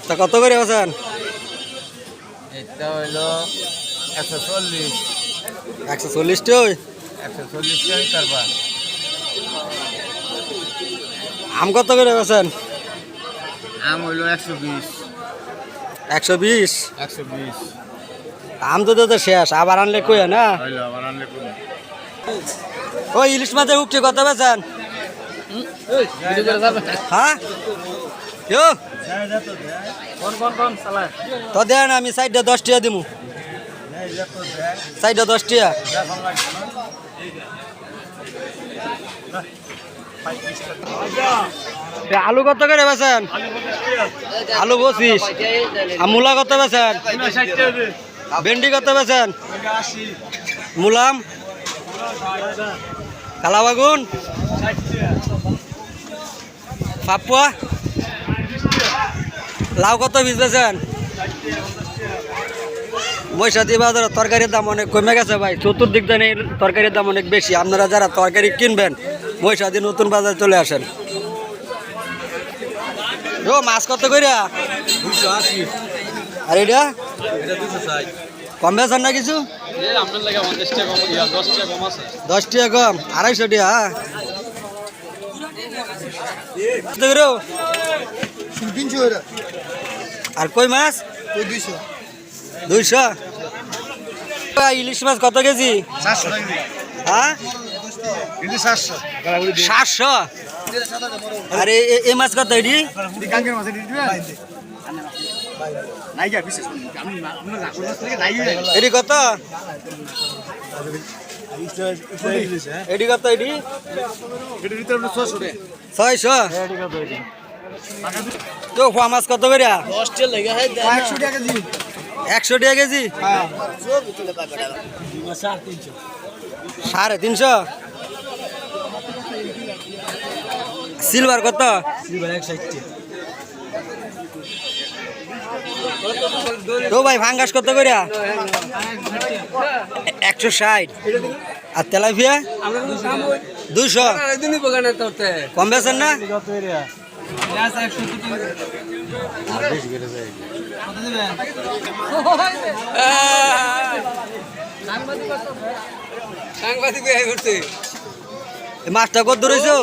তা কত করে আছেন? এটা হইলো 140 140 টাই 140 টাকা করবা। আম কত করে আছেন? আম হইলো 120 120 120 আম তো শেষ, আবার আনলে কই না? হইলো আবার আনলে কোন ওই ইলিশ মাছের উঠছে কত বেছেন? হ্যাঁ কেউ তো দেন, আমি সাইডটা 10 টাকা দিব, সাইডটা 10 টাকা। আলু কত করে বেছেন? আলু 25। আর মূলা কত বেছেন? ভেন্ডি কত বেছেন? মুলাম কালাবাগুন পাপুয়া লাউ কত বীজ বেছেন? মহিষাদী বাজার তরকারির দাম অনেক কমে গেছে ভাই, চতুর্দিক দিয়ে তরকারির দাম অনেক বেশি। আপনারা যারা তরকারি কিনবেন মহিষাদী নতুন বাজার চলে আসেন। ও মাছ কত কইরা? 280 আর এটা 260 কম বেছেন না কিছু? আপনার লাগে 50 টাকা কম দিয়া 10 টাকা কম আছে। 10 টাকা কম, 250 টাকা। কত করে? 300 আর কই মাছ? 200 200। ইলিশ মাছ কত কেজি? 400 টাকা। হ্যাঁ কিন্তু 700 700। আরে এই মাছ কত এটি? কাঙ্গের মাছ দিতে নাই যা বিশেষ আমি আমরা রাখুন থেকে নাই এটি কত? এটি কত? এটি এটার ভিতরে 600 টাকা। 600। তো ফোয়া মাছ কত করে? 10 টাকা লাগা হয় 100 টাকা কেজি। 100 টাকা কেজি। হ্যাঁ 350। সিলভার কত? সিলভার 160 তো ভাই ভাঙ্গাস কত করে? 160। আর তেলাপিয়া 200। কম বেছেন না? মাছটা কত ধরেছো?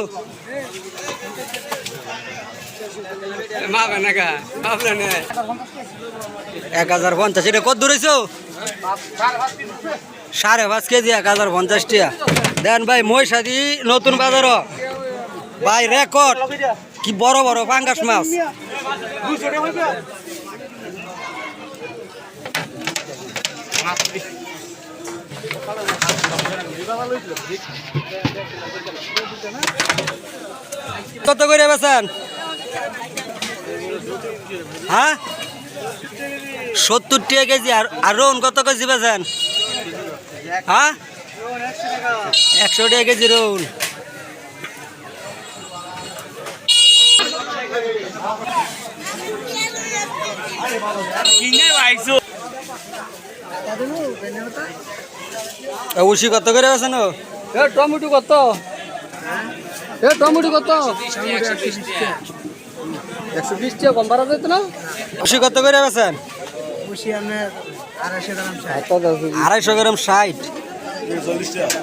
1050। এটা কত ধরেছো? 5.5 কেজি 1050 টাকা। দেন ভাই মহিষাদী নতুন বাজার ভাই, রেকর্ড কি বড় বড় পাঙ্গাস মাছ। কত করে বেছেন? হ্যাঁ 70 টাকা কেজি। আর রোন কত কেজি বেছেন? হ্যাঁ 100 টাকা কেজি রোন। উশি কত করে বেছেন? টমেটো কত? টমেটো কত? 120 টাকা কম বাড়া যেত না? উশি কত করে বেছেন? 250 গ্রাম 60। 40 টাকা।